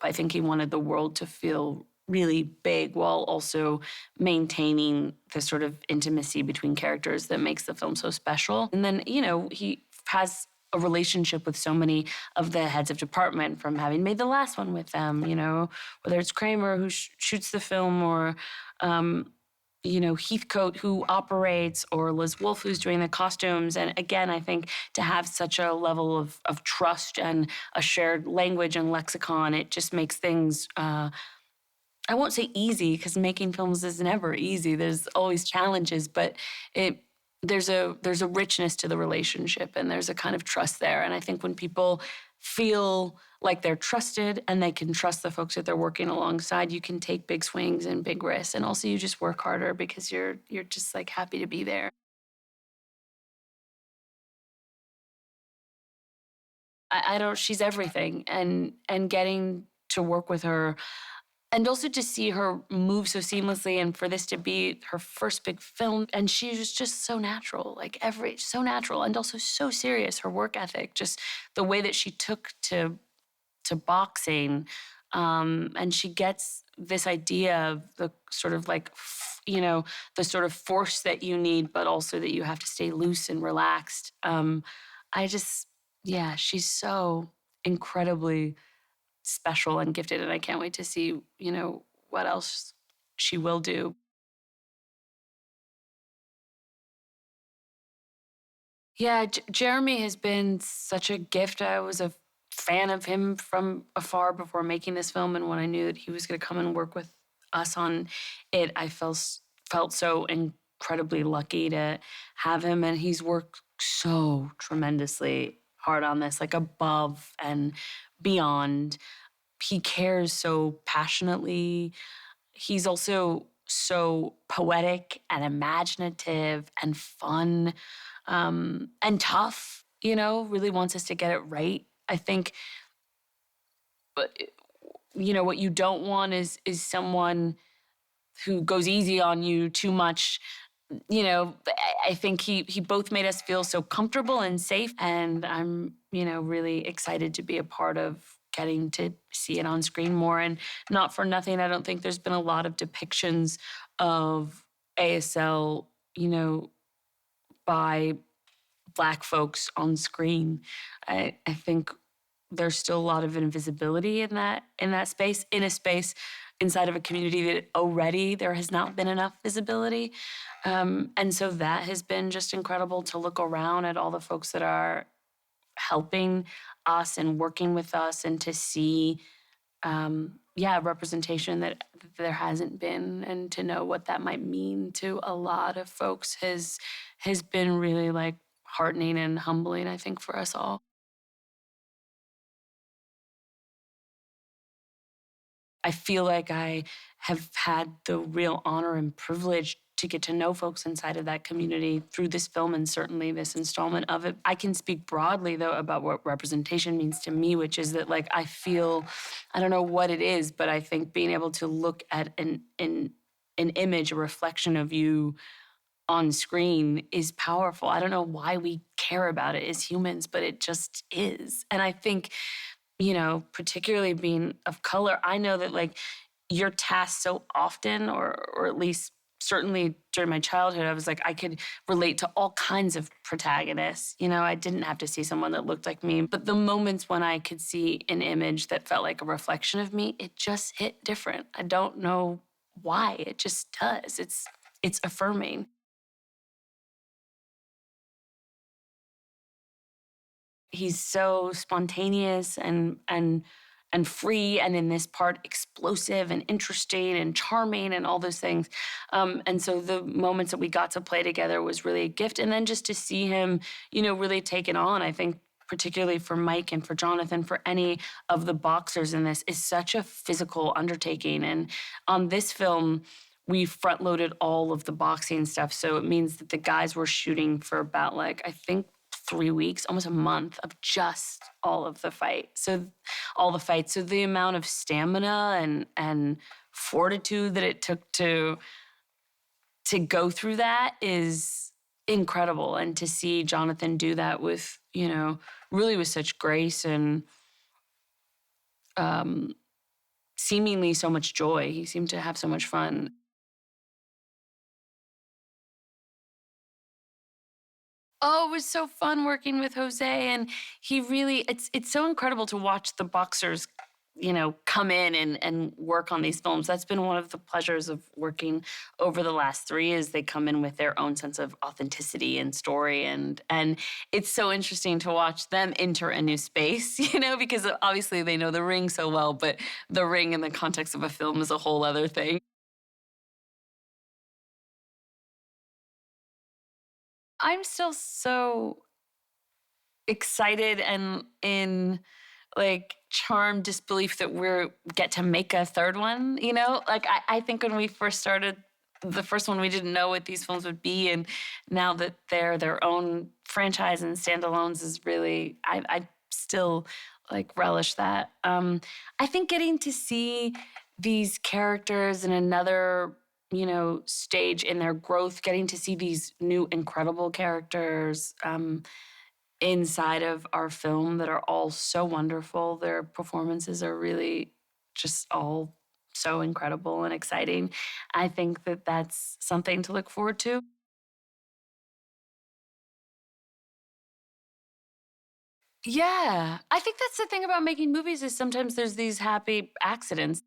I think he wanted the world to feel really big while also maintaining the sort of intimacy between characters that makes the film so special. And then, he has a relationship with so many of the heads of department from having made the last one with them, whether it's Kramer who shoots the film or, Heathcote who operates or Liz Wolfe who's doing the costumes. And again, I think to have such a level of trust and a shared language and lexicon, it just makes things, I won't say easy because making films is never easy. There's always challenges, but there's a richness to the relationship and there's a kind of trust there. And I think when people feel like they're trusted and they can trust the folks that they're working alongside, you can take big swings and big risks. And also you just work harder because you're just like happy to be there. I don't, she's everything. And getting to work with her and also to see her move so seamlessly and for this to be her first big film. And she was just so natural, so natural and also so serious, her work ethic, just the way that she took to boxing. And she gets this idea of the sort of the sort of force that you need, but also that you have to stay loose and relaxed. She's so incredibly special and gifted, and I can't wait to see, what else she will do. Yeah, Jeremy has been such a gift. I was a fan of him from afar before making this film, and when I knew that he was going to come and work with us on it, I felt so incredibly lucky to have him, and he's worked so tremendously hard on this, like above and beyond. He cares so passionately. He's also so poetic and imaginative and fun, and tough, really wants us to get it right. I think, but what you don't want is someone who goes easy on you too much. I think he both made us feel so comfortable and safe, and I'm, really excited to be a part of getting to see it on screen more. And not for nothing, I don't think there's been a lot of depictions of ASL, by Black folks on screen. I think there's still a lot of invisibility in that space, in a space inside of a community that already there has not been enough visibility. And so that has been just incredible to look around at all the folks that are helping us and working with us and to see, representation that there hasn't been, and to know what that might mean to a lot of folks has been really like heartening and humbling, I think, for us all. I feel like I have had the real honor and privilege to get to know folks inside of that community through this film and certainly this installment of it. I can speak broadly, though, about what representation means to me, which is that, like, I feel, I don't know what it is, but I think being able to look at an image, a reflection of you on screen is powerful. I don't know why we care about it as humans, but it just is. And I think, particularly being of color, I know that like you're tasked so often, or at least certainly during my childhood, I was like, I could relate to all kinds of protagonists. I didn't have to see someone that looked like me. But the moments when I could see an image that felt like a reflection of me, it just hit different. I don't know why. It just does. It's affirming. He's so spontaneous and free, and in this part explosive and interesting and charming and all those things. And so the moments that we got to play together was really a gift. And then just to see him, really take it on, I think particularly for Mike and for Jonathan, for any of the boxers in this, is such a physical undertaking. And on this film, we front loaded all of the boxing stuff. So it means that the guys were shooting for about I think 3 weeks, almost a month of just all the fights. So the amount of stamina and fortitude that it took to go through that is incredible. And to see Jonathan do that with, really with such grace and seemingly so much joy. He seemed to have so much fun. Oh, it was so fun working with Jose, and he really it's so incredible to watch the boxers, come in and work on these films. That's been one of the pleasures of working over the last 3 is they come in with their own sense of authenticity and story, and it's so interesting to watch them enter a new space, because obviously they know the ring so well, but the ring in the context of a film is a whole other thing. I'm still so excited and in like charmed disbelief that we're get to make a third one. Like I think when we first started the first one, we didn't know what these films would be, and now that they're their own franchise and standalones is really I still like relish that. I think getting to see these characters in another stage in their growth, getting to see these new incredible characters inside of our film that are all so wonderful. Their performances are really just all so incredible and exciting. I think that that's something to look forward to. Yeah, I think that's the thing about making movies is sometimes there's these happy accidents.